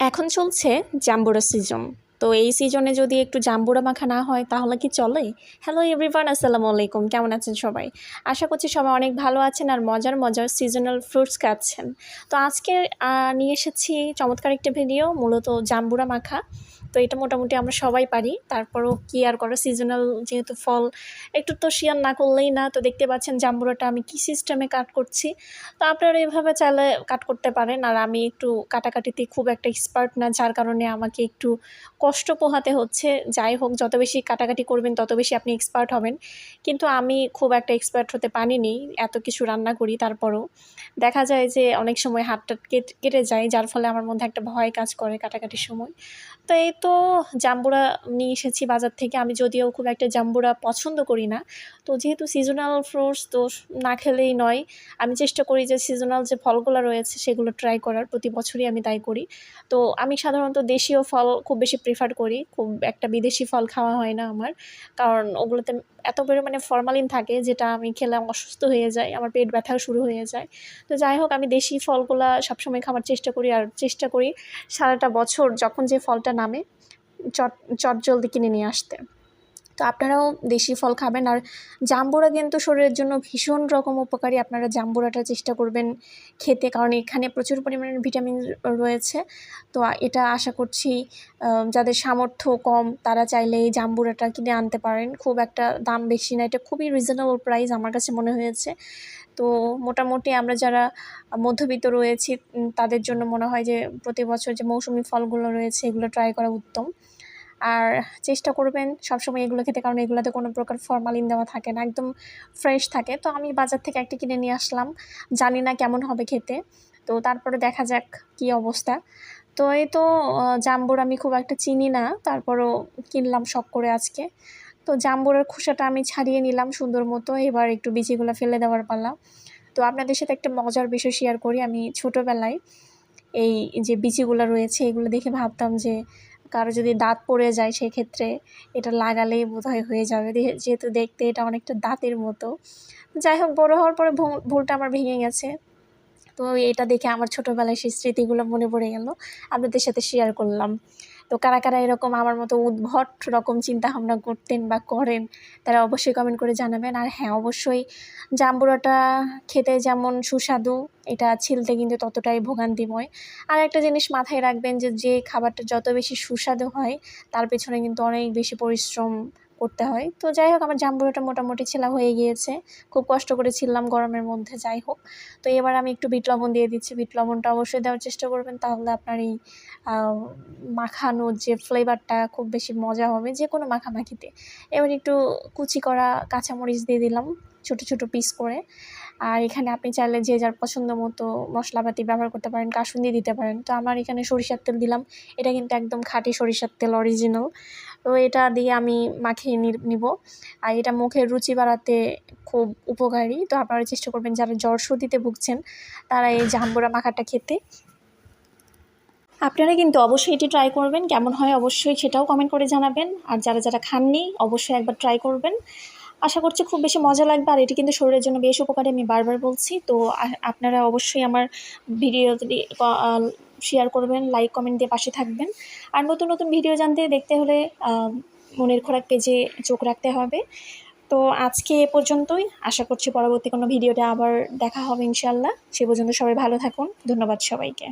এখন চলছে জাম্বুরা সিজন। তো এই সিজনে যদি একটু জাম্বুরা মাখা না হয় তাহলে কি চলে? হ্যালো এভরিওয়ান, আসসালামু আলাইকুম। কেমন আছেন সবাই? আশা করছি সবাই অনেক ভালো আছেন আর মজার মজার সিজনাল ফ্রুটস খাচ্ছেন। তো আজকে নিয়ে এসেছি চমৎকার একটা ভিডিও, মূলত জাম্বুরা মাখা। তো এটা মোটামুটি আমরা সবাই পারি, তারপরও কি আর করা, সিজনাল যেহেতু ফল একটু তো শেয়ার না করলেই না। তো দেখতে পাচ্ছেন জাম্বুরাটা আমি কী সিস্টেমে কাট করছি। তো আপনারা এভাবে চাইলে কাট করতে পারেন। আর আমি একটু কাটাকাটিতে খুব একটা এক্সপার্ট না, যার কারণে আমাকে একটু কষ্ট পোহাতে হচ্ছে। যাই হোক, যত বেশি কাটাকাটি করবেন তত বেশি আপনি এক্সপার্ট হবেন, কিন্তু আমি খুব একটা এক্সপার্ট হতে পারিনি। এত কিছু রান্না করি, তারপরও দেখা যায় যে অনেক সময় হাতটা কেটে যায়, যার ফলে আমার মধ্যে একটা ভয় কাজ করে কাটাকাটির সময়। তো এই তো জাম্বুরা নিয়ে এসেছি বাজার থেকে। আমি যদিও খুব একটা জাম্বুরা পছন্দ করি না, তো যেহেতু সিজনাল ফ্রুটস তো না খেলেই নয়। আমি চেষ্টা করি যে সিজনাল যে ফলগুলো রয়েছে সেগুলো ট্রাই করার, প্রতি বছরই আমি তাই করি। তো আমি সাধারণত দেশীয় ফল খুব বেশি প্রেফার করি, খুব একটা বিদেশি ফল খাওয়া হয় না আমার, কারণ ওগুলোতে এত পরিমাণে ফরমালিন থাকে যেটা আমি খেলে অসুস্থ হয়ে যায়, আমার পেট ব্যথাও শুরু হয়ে যায়। তো যাই হোক, আমি দেশি ফলগুলা সবসময় খাওয়ার চেষ্টা করি, আর চেষ্টা করি সারাটা বছর যখন যে ফলটা নামে চটজলদি কিনে নিয়ে আসতে। তো আপনারাও দেশি ফল খাবেন। আর জাম্বুরা কিন্তু শরীরের জন্য ভীষণ রকম উপকারী। আপনারা জাম্বুরাটা চেষ্টা করবেন খেতে, কারণ এখানে প্রচুর পরিমাণে ভিটামিন রয়েছে। তো এটা আশা করছি যাদের সামর্থ্য কম তারা চাইলে এই জাম্বুরাটা কিনে আনতে পারেন। খুব একটা দাম বেশি না, এটা খুবই রিজনেবল প্রাইস আমার কাছে মনে হয়েছে। তো মোটামুটি আমরা যারা মধ্যবিত্ত রয়েছি তাদের জন্য মনে হয় যে প্রতি বছর যে মৌসুমি ফলগুলো রয়েছে এগুলো ট্রাই করা উত্তম। আর চেষ্টা করবেন সবসময় এগুলো খেতে, কারণ এগুলোতে কোনো প্রকার ফরমালিন দেওয়া থাকে না, একদম ফ্রেশ থাকে। তো আমি বাজার থেকে একটা কিনে নিয়ে আসলাম, জানি না কেমন হবে খেতে, তো তারপরে দেখা যাক কি অবস্থা। তো এই তো জাম্বুর আমি খুব একটা চিনি না, তারপরও কিনলাম শখ করে আজকে। তো জাম্বুরের খোসাটা আমি ছাড়িয়ে নিলাম সুন্দর মতো, এবার একটু বিচিগুলো ফেলে দেওয়ার পালা। তো আপনাদের সাথে একটা মজার বিষয় শেয়ার করি। আমি ছোটোবেলায় এই যে বিচিগুলো রয়েছে এগুলো দেখে ভাবতাম যে কারো যদি দাঁত পড়ে যায় সেক্ষেত্রে এটা লাগালেই বোধহয় হয়ে যাবে, যেহেতু দেখতে এটা অনেকটা দাঁতের মতো। যাই হোক, বড় হওয়ার পরে ভুলটা আমার ভেঙে গেছে। তো এটা দেখে আমার ছোটোবেলায় সেই স্মৃতিগুলো মনে পড়ে গেল, আপনাদের সাথে শেয়ার করলাম। তো কারা কারা এরকম আমার মতো উদ্ভট রকম চিন্তাভাবনা করতেন বা করেন তারা অবশ্যই কমেন্ট করে জানাবেন। আর হ্যাঁ, অবশ্যই জাম্বুরাটা খেতে যেমন সুস্বাদু, এটা ছিলতে কিন্তু ততটাই ভোগান্তিময়। আর একটা জিনিস মাথায় রাখবেন যে যে খাবারটা যত বেশি সুস্বাদু হয় তার পেছনে কিন্তু অনেক বেশি পরিশ্রম করতে হয়। তো যাই হোক, আমার জাম্বুরাটা মোটামুটি ছেলা হয়ে গিয়েছে, খুব কষ্ট করে ছিললাম গরমের মধ্যে। যাই হোক, তো এবার আমি একটু বিট লবণ দিয়ে দিচ্ছি। বিট লবণটা অবশ্যই দেওয়ার চেষ্টা করবেন, তাহলে আপনার এই মাখানোর যে ফ্লেভারটা খুব বেশি মজা হবে যে কোনো মাখামাখিতে। এবার একটু কুচি করা কাঁচামরিচ দিয়ে দিলাম ছোটো ছোটো পিস করে। আর এখানে আপনি চাইলে যে যার পছন্দ মতো মশলাপাতি ব্যবহার করতে পারেন, কাসুন্দি দিতে পারেন। তো আমার এখানে সরিষার তেল দিলাম, এটা কিন্তু একদম খাঁটি সরিষার তেল, অরিজিনাল। তো এটা দিয়ে আমি মাখিয়ে নিব। আর এটা মুখের রুচি বাড়াতে খুব উপকারী। তো আপনারা চেষ্টা করবেন যারা জ্বর সর্দিতে ভুগছেন তারা এই জাম্বুরা মাখাটা খেতে। আপনারা কিন্তু অবশ্যই এটি ট্রাই করবেন, কেমন হয় অবশ্যই সেটাও কমেন্ট করে জানাবেন। আর যারা যারা খাননি অবশ্যই একবার ট্রাই করবেন, আশা করছি খুব বেশি মজা লাগবে। আর এটি কিন্তু শরীরের জন্য বেশ উপকারী, আমি বারবার বলছি। তো আপনারা অবশ্যই আমার ভিডিওটি শেয়ার করবেন, লাইক কমেন্ট দিয়ে পাশে থাকবেন। আর নতুন নতুন ভিডিও দেখতে হলে মনের খোরাক পেজে চোখ রাখতে হবে। তো আজকে এ পর্যন্তই, আশা করছি পরবর্তী কোনো ভিডিওতে আবার দেখা হবে ইনশাল্লাহ। সে পর্যন্ত সবাই ভালো থাকুন, ধন্যবাদ সবাইকে।